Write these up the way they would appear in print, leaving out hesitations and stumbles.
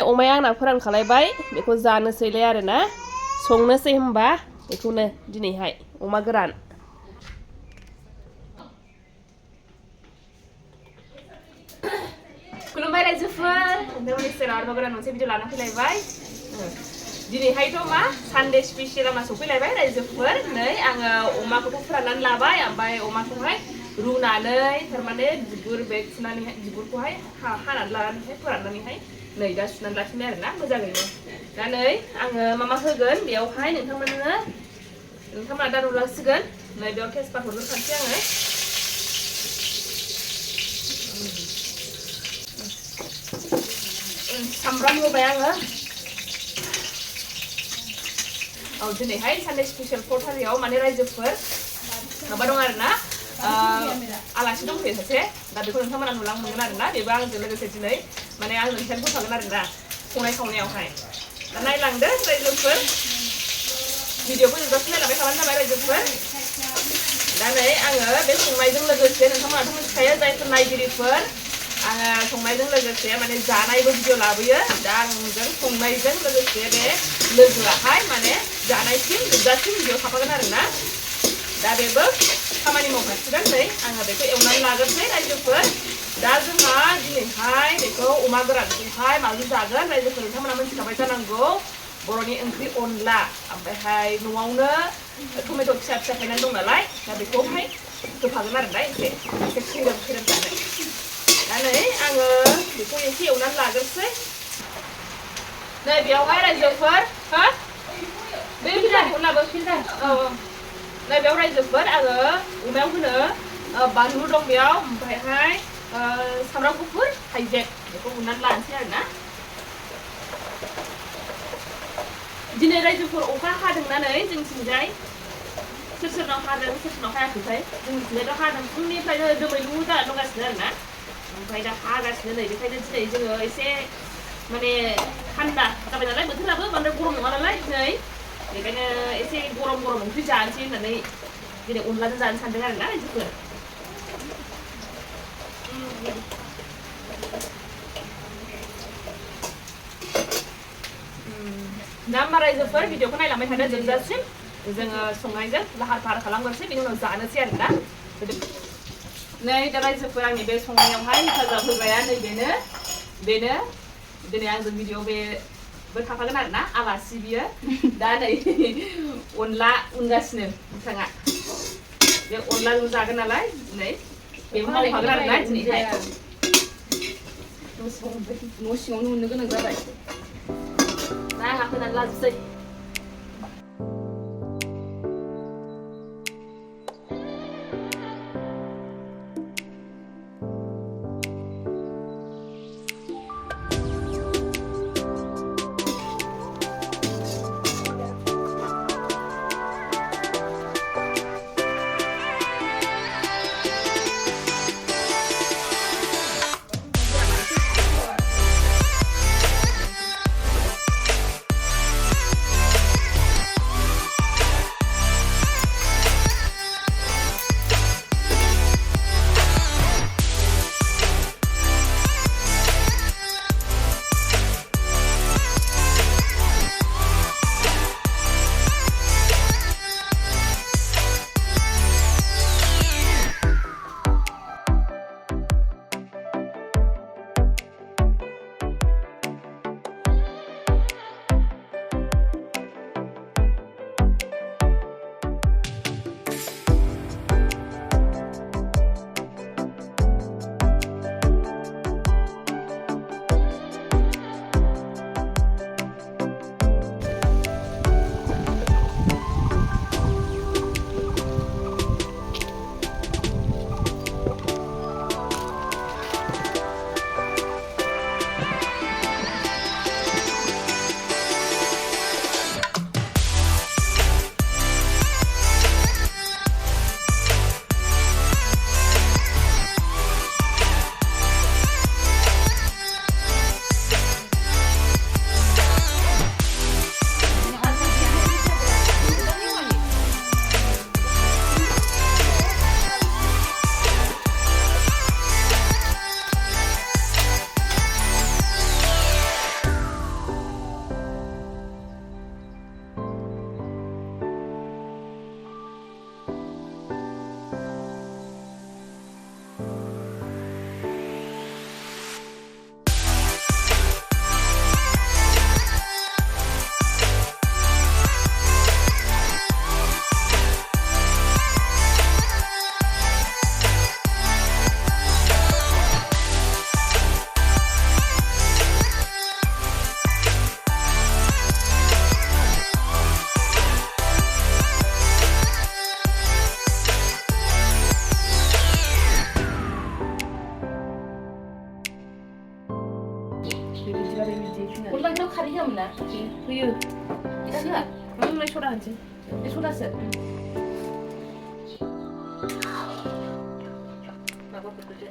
अमाया आंना फोरानखालायबाय बेखौ जानोसैलाय आरोना संनोसै होमबा बेखौनो दिनैहाय अमा गोरान खुलुमबाय रायजोफोर नोंथांमोननि सेराव आरोबाव गोदान मोनसे भिडिअ लाना फैलायबाय दिनैहायथ' मा सानडे स्पेसियेल आंना सफैलायबाय रायजोफोर नै आङो अमाखौथ' फोराननानै लाबाय ओमफ्राय अमाखौहाय रुनानै थारमाने बिगुर बे खुनानैहाय बिगुरखौहाय हानानै लानानैहाय फोराननानैहाय नै दा सुनानै लाफिनबाय आरोना मोजाङैनो दा नै आङो मा होगोन बेयावहाय नोंथांमोना दा नुलांसिगोन नै बेयाव तेजपात हरग्रोखानोसै आङो सामब्राम होबाय आङो औ दिनैहाय सानडे स्पेसियेल 4:30 माने रायजोफोर माबा दं आरोना आलासि दंफैयो सासे दा बेखौ नोंथांमोना नुलां मोनगोन आरोना बेबो आंजों लोगोसे दिनै माने आंजों हेल्प होफागोन आरोना संनाय खावनायावहाय दा नायलांदो रायजोफोर भिडिअखौ जोबजासिम नायलांबाय थाबानो जाबाय रायजोफोर दा नै आङो बे संनायजों लोगोसे नोंथांमोनाथ' मिथिखायो जायफोर नायगिरिफोर आङो संनायजों लोगोसे माने जानायबो भिडिअ लाबोयो दा आंजों संनायजों लोगोसे बे लोगोआहाय माने जानायसिम जोबजासिम भिडिअ थाफागोन आरोना दा बेबो खामानि मावगासिगोन नै आङो बेखौ एवनानै लाग्रोसै रायजोफोर दा जोंहा दिनैहाय बेखौ अमा गोरानखौहाय माजों जागोन रायजोफोर नोंथांमोना मिथिखाबाय जानांगौ बर'नि ओंख्रि अनला ओमफ्रायहाय न'आवनो टमेट' फिसा फिसा गायनानै दं नालाय दा बेखौहाय होफागोन आरोना एसे खैरोम खैरोम जानो दा नै आङो बेखौ एसे एवनानै लाग्रोसै नै बेयावहाय रायजोफोर हो बे फिल्टारखौ लाबो फिल्टार औ नै बेयाव रायजोफोर आङो अमायाव होनो बानलु दं बेयाव ओमफ्रायहाय सामब्राम गुफुर हाइजें बेखौ उननानै लानोसै आरोना दिनै रायजोफोर अखा हादोंना नै जोंनिथिंजाय सोर सोरनाव हादों सोर सोरनाव हायाखैथाय जोंनिथिंजायथ' हादों फुंनिफ्रायनो दोमैलु जाना दंगासिनो आरोना ओमफ्राय दा हागासिनो नै बेखायनो दिनै जोङो एसे माने थान्दा जाबाय नालाय बोथोराबो बांद्राय गरम नङा नालाय दिनै बेखायनो एसे गरम गरम ओंख्रि जानोसै होननानै दिनै अनलाजों जानो सानदों आरोना रायजोफोर दा होमबा रायजोफोर भिडिअखौ नायलांबाय थादो जोबजासिम जोङो संनायजों लाहार फाहार खालामग्रोसै बेनि उनाव जानोसै आरोना नै दा रायजोफोर आंनि बे संनायावहाय हेफाजाब होग्राया नै बेनो दिनै आंजों भिडिअ बेबो थाफागोन आरोना आलासि बियो दा नै अनला उनगासिनो बिथाङा बे अनलाजों जागोन नालाय दिनै बेबो मावफागोन आरोना दिनैहाय न' सिङावनो उननो गोनां जाबाय दा आंहा होनानै लाजोबसै खारै होआमोन ना होयो दा होआ नोंलाय सदा होनसै बे सदासो माबाफोरखौसो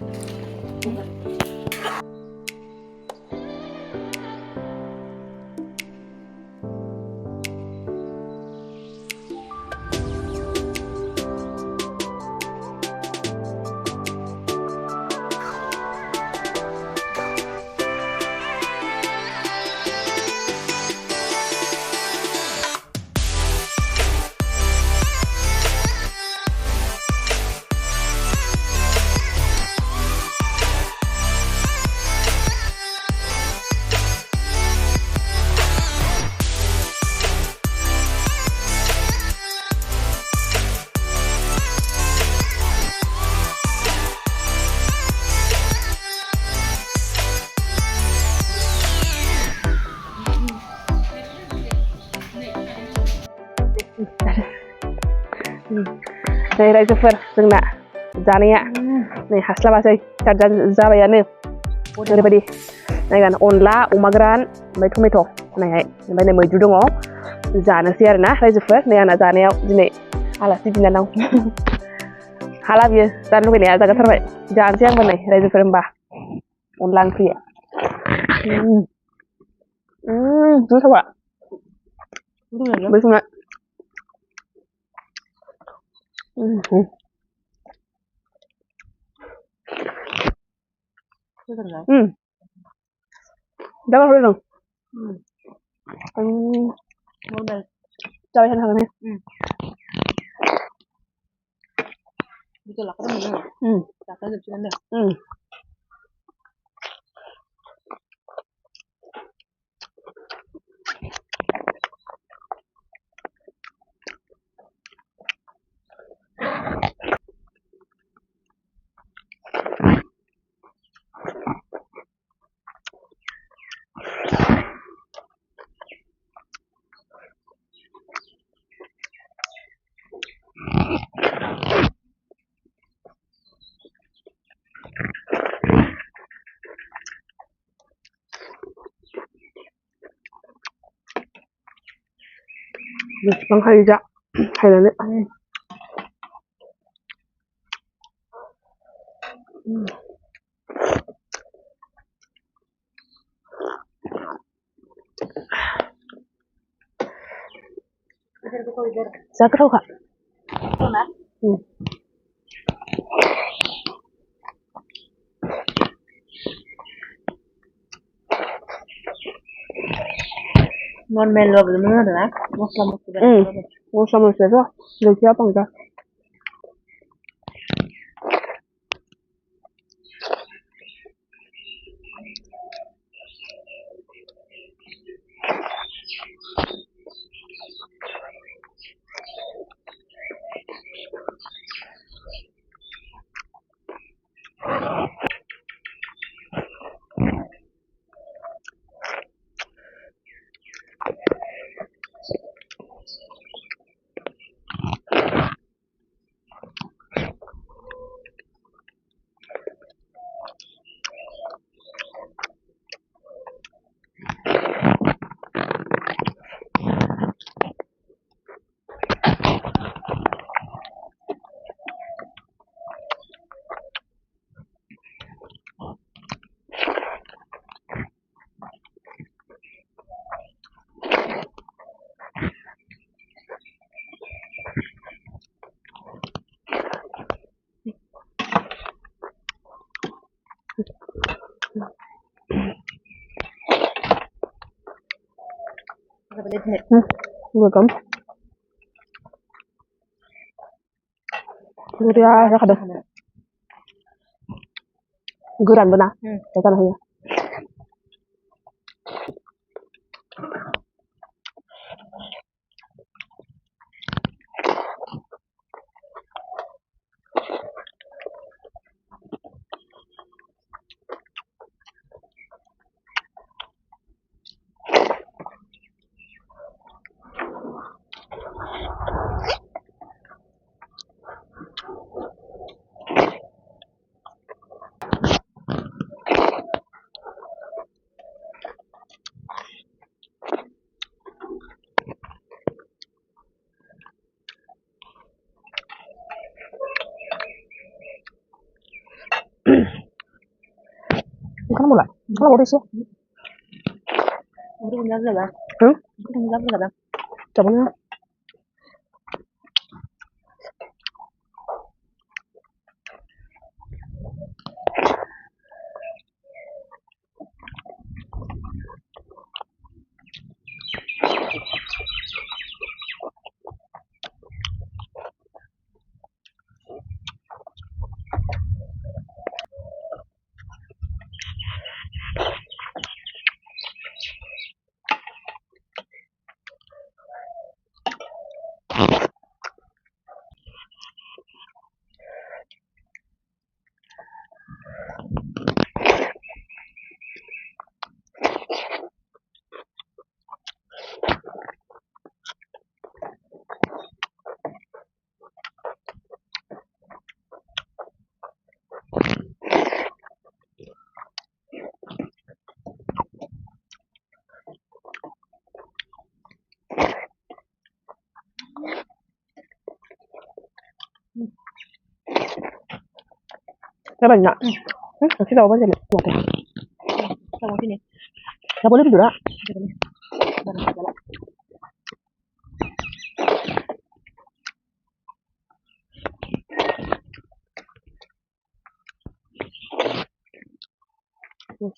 नै रायजोफोर जोंना जानाया नै हास्लाबासै स्टार्ट जाबायानो ओरैबायदि नायगोन अनला अमा गोरान ओमफ्राय टमेट' नायहाय ओमफ्राय नै मैद्रु दङ जानोसै आरोना रायजोफोर नै आंना जानायाव दिनै आलासि बिनानाव हाला बियो जानो लुगैनाया जागाथारबाय जानोसै आंबो नै रायजोफोर होमबा अनला ओंख्रिया गोथावा बेखौनो दा मा खालामदों जाबाय थानो हागोन भिडिअ लाखादोंमोन आङो जाखाजोबसिगोन दे बेसेबां हायो जा हायनानै जा गोथावखा नर्मेल बाबोमोन आरोना मस्ला मस्लायाथ' गैखाया बांद्राय Welcome. Guria जाखादों गोरानबो ना जानो हायो Kan mulai. Kalau udah sih. 우리 혼자 들어가. 응? 우리 혼자 들어가. 저번에 banyak. Kasih tahu aja nih. Buat ya. Sama sini. Nggak boleh tidur, ah. Barang segala.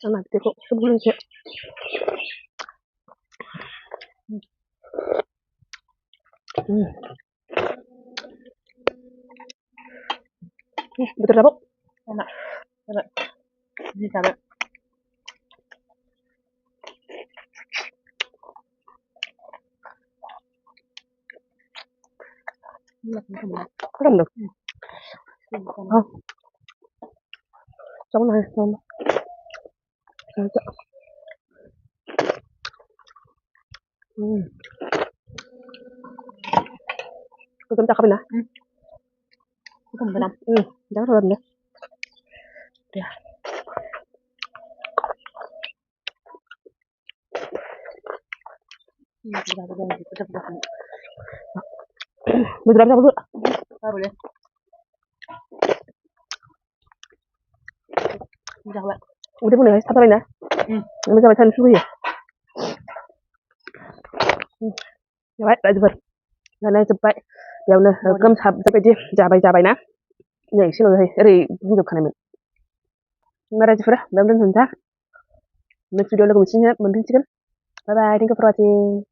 Sana nanti kok sebelum sih. Betul apa? Enak. Coba. Ini sahabat. Ini semua. Kan được. Sama. Không. Trong này xong. Sao chợ. Tôi cầm chặt cái bên này. Không phải nằm. Jangan terlalu deh. Ya. Sudah betul. Betul apa dulu? Boleh. Udah, Pak. Udah boleh, apa ini? Ini sampai sana dulu ya. Ya, baik, lại rồi. Ngày nay chụp vậy. Giờ nè, cơm hầm cho cái gì? Dạ bài nè. Nhảy xin lỗi thì chụp khả năng mình. Ngày nay chụp rồi, đâm đến hình thác. Next video là cùng xin nhé, mình thích chicken. Bye bye, thank you for watching.